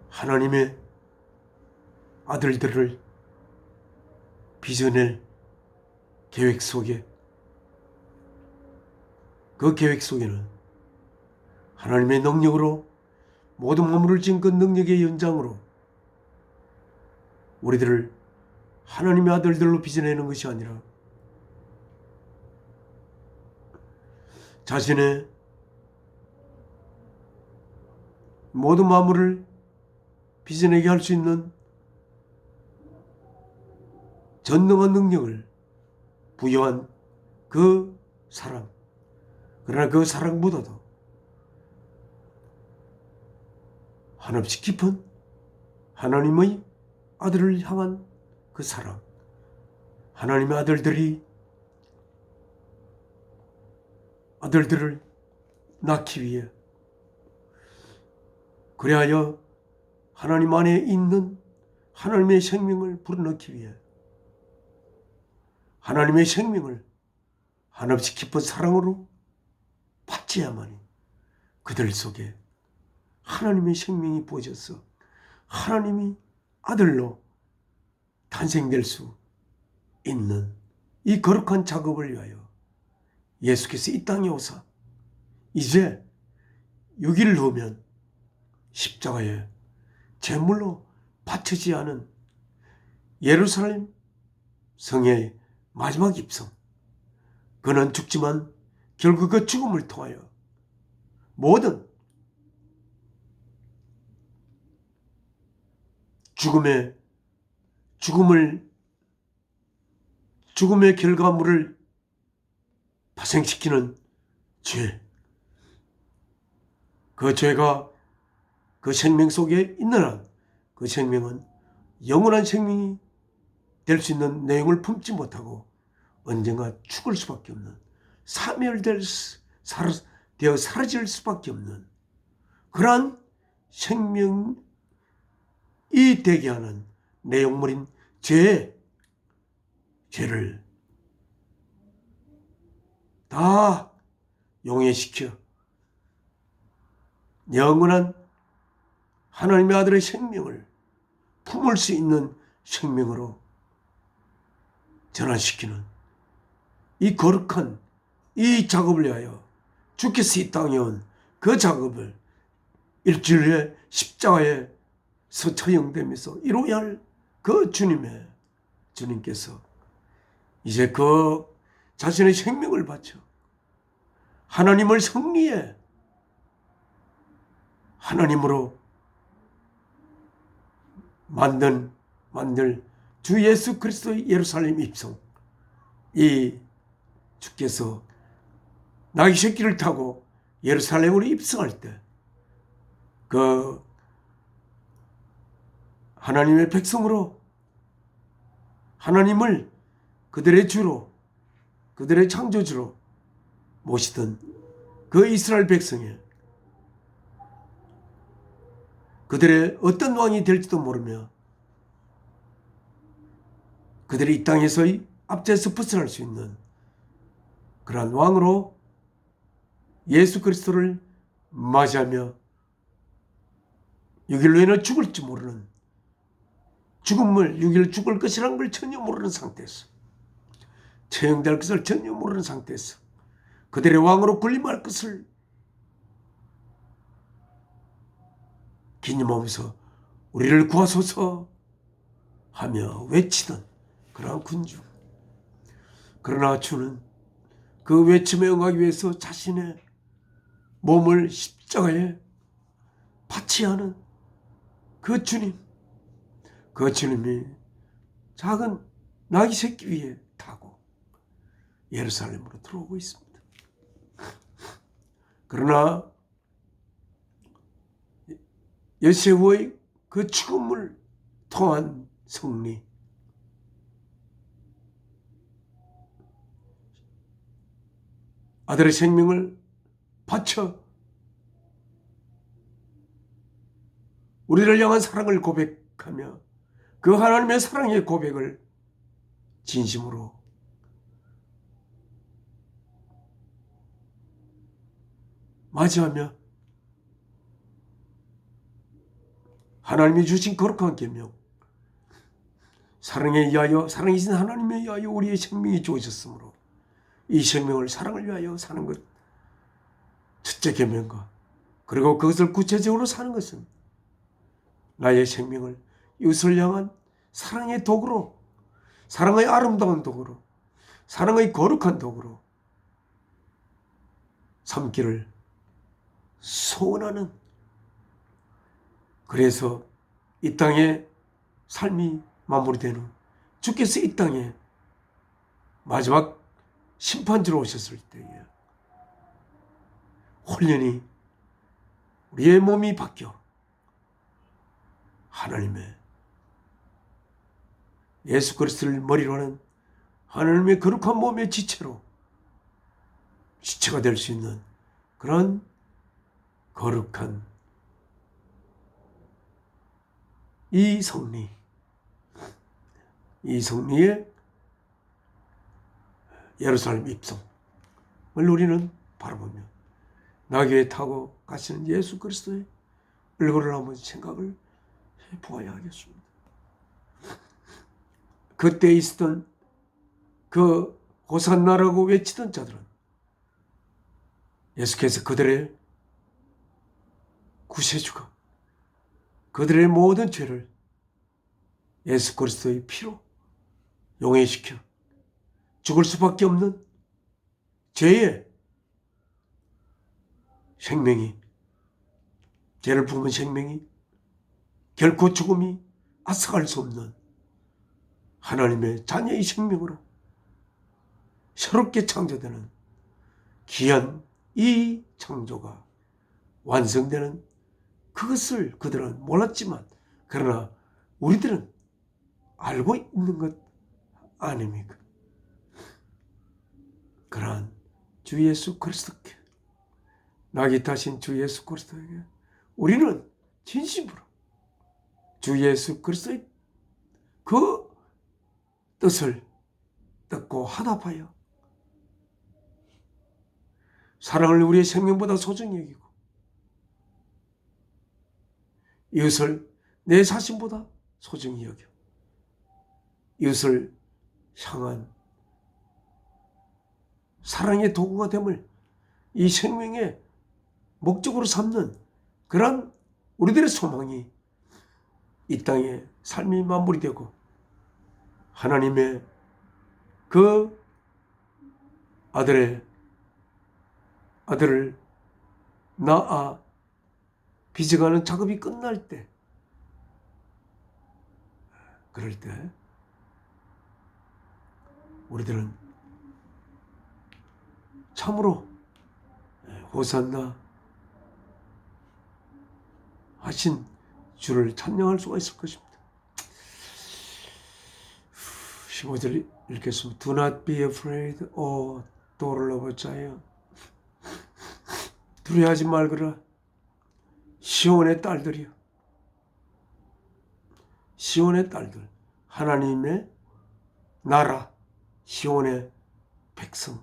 하나님의 아들들을 빚어낼 계획 속에, 그 계획 속에는 하나님의 능력으로 모든 만물을 지은 그 능력의 연장으로 우리들을 하나님의 아들들로 빚어내는 것이 아니라 자신의 모든 만물을 빚어내게 할 수 있는 전능한 능력을 부여한 그 사랑, 그러나 그 사랑보다도 한없이 깊은 하나님의 아들을 향한 그 사랑, 하나님의 아들들을 낳기 위해, 그리하여 하나님 안에 있는 하나님의 생명을 불어넣기 위해 하나님의 생명을 한없이 깊은 사랑으로 받지야만이 그들 속에 하나님의 생명이 부어져서 하나님이 아들로 탄생될 수 있는 이 거룩한 작업을 위하여 예수께서 이 땅에 오사 이제 6일 후면 십자가에 제물로 바쳐지지 않은 예루살렘 성의 마지막 입성, 그는 죽지만 결국 그 죽음을 통하여 모든 죽음의 결과물을 발생시키는 죄, 그 죄가 그 생명 속에 있는 한 그 생명은 영원한 생명이 될 수 있는 내용을 품지 못하고 언젠가 죽을 수밖에 없는, 되어 사라질 수밖에 없는 그러한 생명이 되게 하는 내용물인 죄를 다 용해시켜 영원한 하나님의 아들의 생명을 품을 수 있는 생명으로 전환시키는 이 거룩한 이 작업을 위하여 주께서 이 땅에 온 그 작업을 일주일 후에 십자가에서 처형되면서 이루어야 할 그 주님께서 이제 그 자신의 생명을 바쳐 하나님을 승리해 하나님으로 만들 주 예수 그리스도의 예루살렘 입성, 이 주께서 나귀 새끼를 타고 예루살렘으로 입성할 때 그 하나님의 백성으로 하나님을 그들의 주로 그들의 창조주로 모시던 그 이스라엘 백성에 그들의 어떤 왕이 될지도 모르며 그들이 이 땅에서의 앞제에서 벗어날 수 있는 그러한 왕으로 예수 그리스도를 맞이하며 6일 후에는 죽을지 모르는 6일 죽을 것이라는 걸 전혀 모르는 상태에서 처형될 것을 전혀 모르는 상태에서 그들의 왕으로 군림할 것을 기념하면서 우리를 구하소서 하며 외치던 그러한 군주. 그러나 주는 그 외침에 응하기 위해서 자신의 몸을 십자가에 바치게 하는 그 주님이 작은 나귀 새끼 위에 타고 예루살렘으로 들어오고 있습니다. 그러나 여세후의 그 죽음을 통한 승리, 아들의 생명을 바쳐 우리를 향한 사랑을 고백하며 그 하나님의 사랑의 고백을 진심으로 맞이하며 하나님이 주신 거룩한 계명, 사랑에 의하여 사랑이신 하나님에 의하여 우리의 생명이 주어졌으므로 이 생명을 사랑을 위하여 사는 것, 첫째 계명과 그리고 그것을 구체적으로 사는 것은 나의 생명을 이웃을 향한 사랑의 도구로, 사랑의 아름다운 도구로, 사랑의 거룩한 도구로 삼기를 소원하는, 그래서 이 땅에 삶이 마무리되는 주께서 이 땅에 마지막 심판주로 오셨을 때에 혼연히 우리의 몸이 바뀌어 하나님의 예수 그리스도를 머리로 하는 하나님의 거룩한 몸의 지체가 될 수 있는 그런 거룩한 이 성리의 예루살렘 입성을 우리는 바라보며 나귀에 타고 가시는 예수 그리스도의 얼굴을 한번 생각을 해보아야 하겠습니다. 그때 있었던 그 호산나라고 외치던 자들은 예수께서 그들의 구세주가 그들의 모든 죄를 예수 그리스도의 피로 용해시켜 죽을 수밖에 없는 죄의 생명이, 죄를 품은 생명이 결코 죽음이 앗아갈 수 없는 하나님의 자녀의 생명으로 새롭게 창조되는 귀한 이 창조가 완성되는 그것을 그들은 몰랐지만 그러나 우리들은 알고 있는 것 아닙니까? 그러한 주 예수 그리스도께, 나귀 타신 주 예수 그리스도에게 우리는 진심으로 주 예수 그리스도의 그 뜻을 듣고 화답하여 사랑을 우리의 생명보다 소중히 여기고 이웃을 내 자신보다 소중히 여겨 이웃을 향한 사랑의 도구가 됨을 이 생명의 목적으로 삼는 그런 우리들의 소망이 이 땅에 삶이 마무리되고 하나님의 그 아들을 낳아 빚어가는 작업이 끝날 때, 그럴 때 우리들은 참으로 호산나 하신 주를 찬양할 수가 있을 것입니다. 15절 읽겠습니다. Do not be afraid, O daughter of Zion. 두려워하지 말거라. 시온의 딸들이여. 시온의 딸들. 하나님의 나라. 시온의 백성.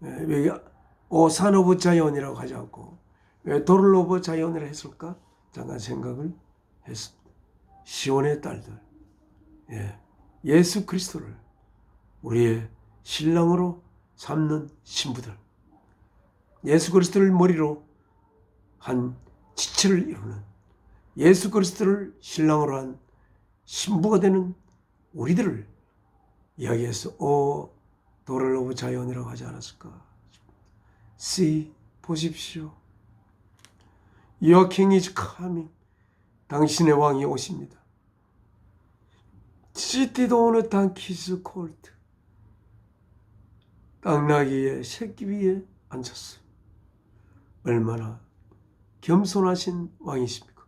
왜 산 오브 자이언이라고 하지 않고 왜 도를 오브 자이언이라 했을까? 잠깐 생각을 했습니다. 시온의 딸들. 예수 그리스도를 우리의 신랑으로 삼는 신부들. 예수 그리스도를 머리로 한 지체를 이루는 예수 그리스도를 신랑으로 한 신부가 되는 우리들을 이야기해서 도를 오브 자이언이라고 하지 않았을까? See, 보십시오. Your king is coming. 당신의 왕이 오십니다. Seated on a donkey's colt. 당나귀의 새끼 위에 앉았어요. 얼마나 겸손하신 왕이십니까?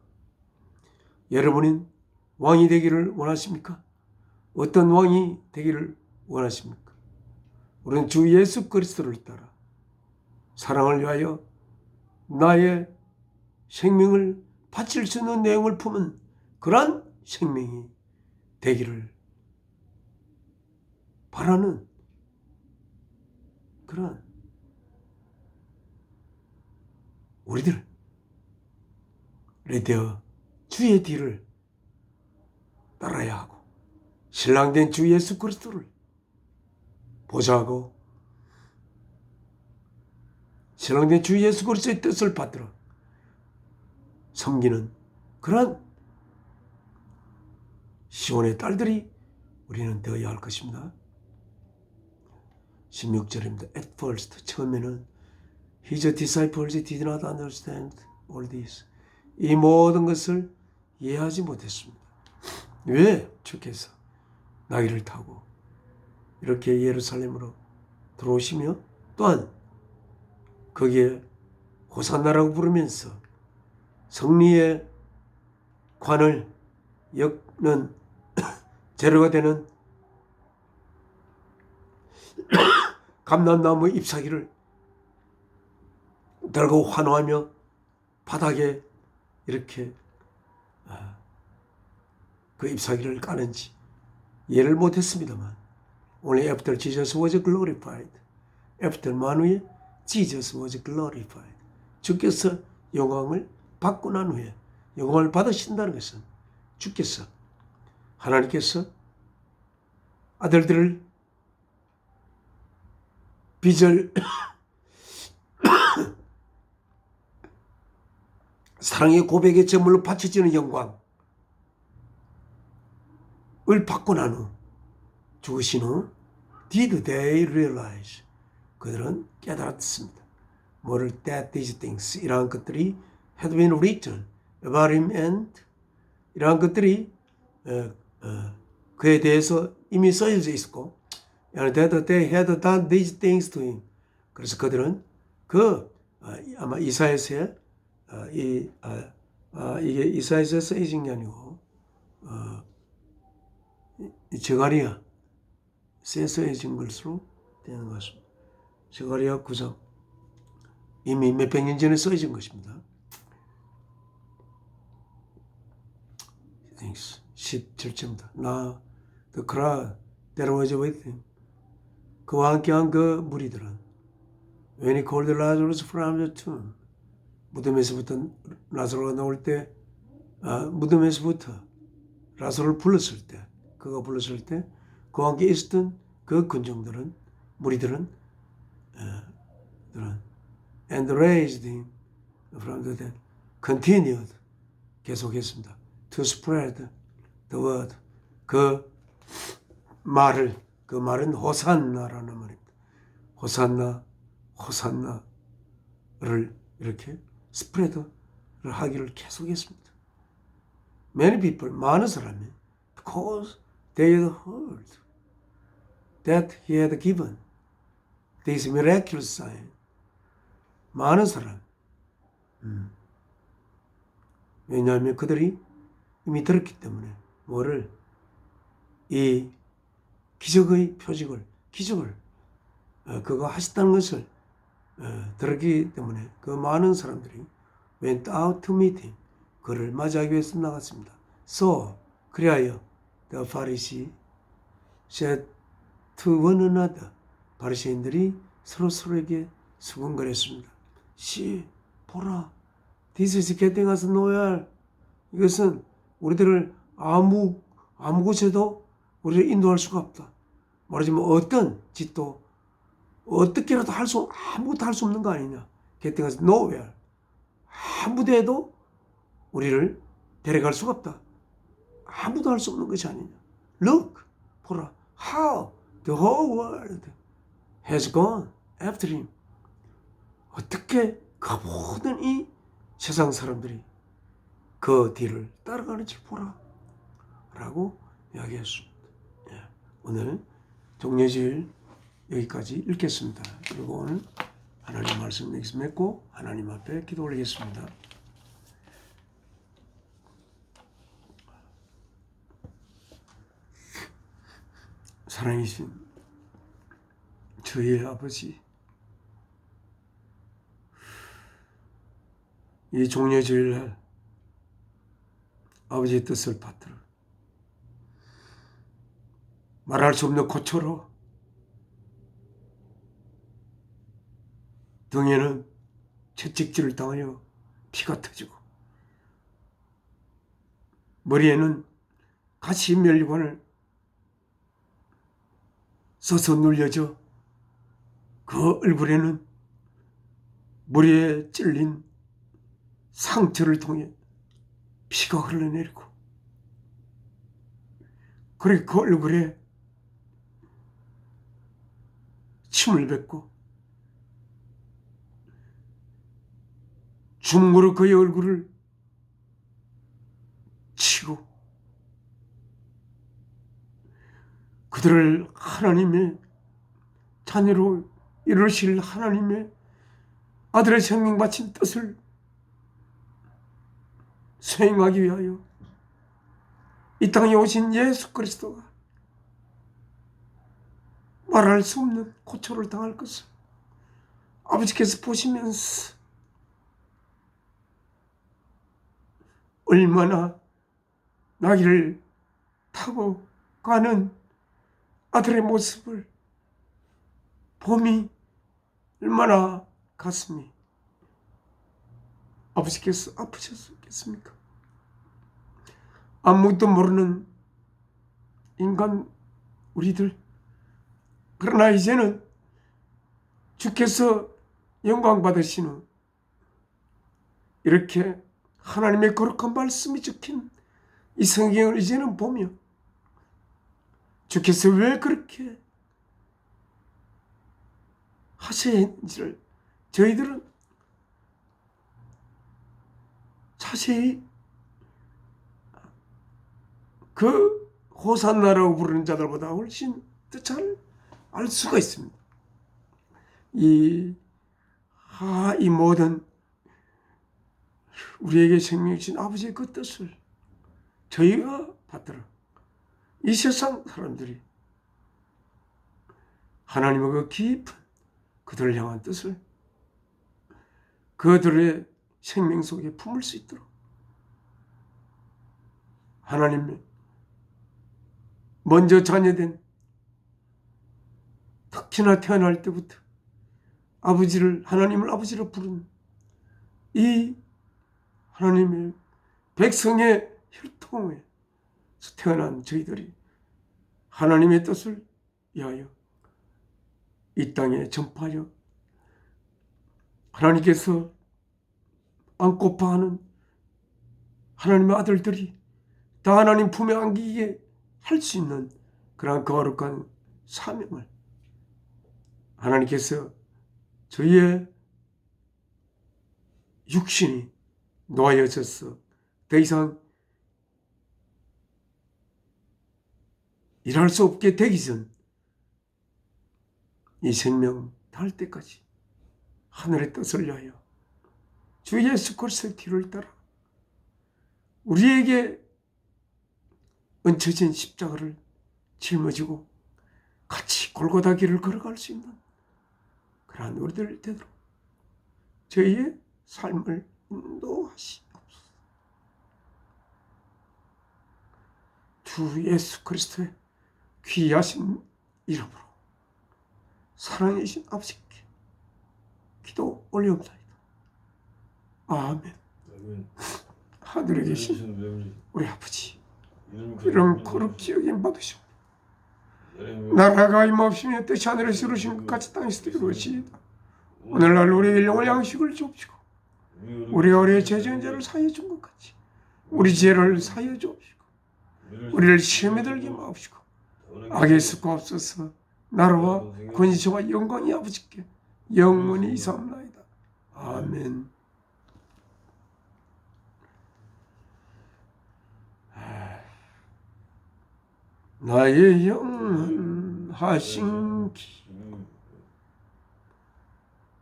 여러분은 왕이 되기를 원하십니까? 어떤 왕이 되기를 원하십니까? 우리는 주 예수 그리스도를 따라 사랑을 위하여 나의 생명을 바칠 수 있는 내용을 품은 그러한 생명이 되기를 바라는 그런 우리들 되어 주의 뒤를 따라야 하고 신랑된 주 예수 그리스도를 보좌하고 신랑된 주 예수 그리스도의 뜻을 받들어 섬기는 그러한 시온의 딸들이 우리는 되어야 할 것입니다. 16절입니다. At first, 처음에는 His disciples did not understand all this. 이 모든 것을 이해하지 못했습니다. 왜 주께서 나귀를 타고 이렇게 예루살렘으로 들어오시며 또한 거기에 호산나라고 부르면서 승리의 관을 엮는 재료가 되는 감람나무 잎사귀를 들고 환호하며 바닥에 이렇게 그 잎사귀를 까는지 이해를 못했습니다만 Only after Jesus was glorified. After 만 후에 Jesus was glorified. 주께서 영광을 받고 난 후에 영광을 받으신다는 것은 주께서 하나님께서 아들들을 빚을 사랑의 고백의 제물로 바쳐지는 영광을 받고 난 후 죽으신 후 did they realize 그들은 깨달았습니다. 뭐를 that these things 이러한 것들이 had been written about him and 이러한 것들이 그에 대해서 이미 써져 있었고 and that they had done these things to him 그래서 그들은 아마 이사야서에 이게 이사야서에 쓰여진 게 아니고 저가리야 쓰여진 것으로 되는 것 같습니다. 저가리야 9장 이미 몇백 년 전에 쓰여진 것입니다. 17절입니다. Now the crowd that was with him 그와 함께한 그 무리들은 When he called Lazarus from the tomb. 무덤에서부터 라사로가 나올 때, 무덤에서부터 라사로를 불렀을 때, 그가 불렀을 때, 그와 함께 있었던 그 군중들은, 무리들은, and raised him from the dead, continued, 계속했습니다. To spread the word. 그 말은 호산나라는 말입니다. 호산나, 호산나를 이렇게 스프레드를 하기를 계속했습니다. Many people, 많은 사람이, because they had heard that he had given this miraculous sign. 많은 사람. 왜냐하면 그들이 이미 들었기 때문에 뭐를 이 기적의 표적을 기적을 그가 하셨다는 것을 들었기 때문에 그 많은 사람들이 went out to meet him. 그를 맞이하기 위해서 나갔습니다. So 그리하여 the Pharisee said to one another. 바리새인들이 서로에게 수군거렸습니다. 보라, this is getting us nowhere. 이것은 우리들을 아무 곳에도 우리를 인도할 수가 없다. 말하자면 어떤 짓도 어떻게라도 아무것도 할 수 없는 거 아니냐. getting us nowhere. 아무 데에도 우리를 데려갈 수가 없다. 아무도 할 수 없는 것이 아니냐. Look, 보라, how the whole world has gone after him. 어떻게 그 모든 이 세상 사람들이 그 뒤를 따라가는지 보라 라고 이야기했습니다. 오늘 종려주일 여기까지 읽겠습니다. 그리고 오늘 하나님 말씀 여기서 맺고 하나님 앞에 기도 올리겠습니다. 사랑이신 저희 아버지, 이 종려주일날 아버지의 뜻을 받들어 말할 수 없는 고초로 등에는 채찍질을 당하여 피가 터지고 머리에는 가시 멸관을 써서 눌려져 그 얼굴에는 머리에 찔린 상처를 통해 피가 흘러내리고 그리고 그 얼굴에 침을 뱉고 줌으로 그의 얼굴을 치고 그들을 하나님의 자녀로 이루실 하나님의 아들의 생명 바친 뜻을 수행하기 위하여 이 땅에 오신 예수 그리스도가 말할 수 없는 고초를 당할 것을 아버지께서 보시면서 얼마나 나귀를 타고 가는 아들의 모습을 봄이 얼마나 가슴이 아버지께서 아프셨겠습니까? 아무것도 모르는 인간 우리들, 그러나 이제는 주께서 영광 받으시는 이렇게 하나님의 거룩한 말씀이 적힌 이 성경을 이제는 보며 주께서 왜 그렇게 하시는지를 저희들은 자세히 그 호산나라고 부르는 자들보다 훨씬 더 잘 알 수가 있습니다. 이 모든 우리에게 생명 주신 아버지의 그 뜻을 저희가 받들어 이 세상 사람들이 하나님의 그 깊은 그들을 향한 뜻을 그들의 생명 속에 품을 수 있도록 하나님의 먼저 자녀된 특히나 태어날 때부터 하나님을 아버지로 부른 이 하나님의 백성의 혈통에서 태어난 저희들이 하나님의 뜻을 위하여 이 땅에 전파하여 하나님께서 안고파 하는 하나님의 아들들이 다 하나님 품에 안기게 할 수 있는 그러한 거룩한 사명을 하나님께서 저희의 육신이 놓아져서 더 이상 일할 수 없게 되기 전 이 생명 닿을 때까지 하늘의 뜻을 위하여 주 예수 그리스도의 뒤를 따라 우리에게 얹혀진 십자가를 짊어지고 같이 골고다 길을 걸어갈 수 있는 그러한 우리들 되도록 저희의 삶을 인도하시옵소서. 주 예수 그리스도의 귀하신 이름으로 사랑이신 아버지께 기도 올려옵나이다. 아멘. 하늘에 계신 우리 아버지, 이름 거룩히 여김 받으시오. 나라가 임하옵시며 뜻이 하늘에서 이루어진 것 같이 땅에서도 이루어지이다. 오늘날 우리의 일용할 양식을 주옵시고 우리가 우리의 죄지은 죄를 사하여 준 것 같이 우리 죄를 사하여 주옵시고 우리를 시험에 들게 마옵시고 악에서 구하옵소서. 나라와 권세와 영광이 아버지께 영원히 이사옵나이다. 아멘. 나의 영원하신 기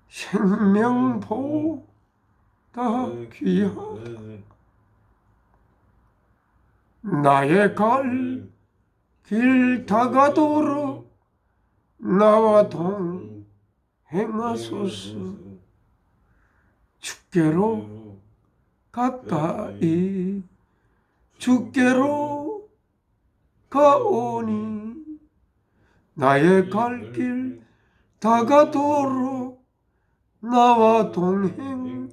생명보다 귀하다. 나의 갈 길 다가도록 나와 동행하소서. 주께로 가까이 주께로 가오니 나의 갈 길 다가도록 나와 동행하소서.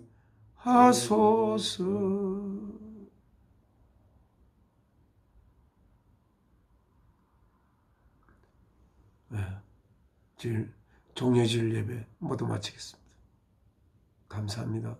종려질 예배 모두 마치겠습니다. 감사합니다.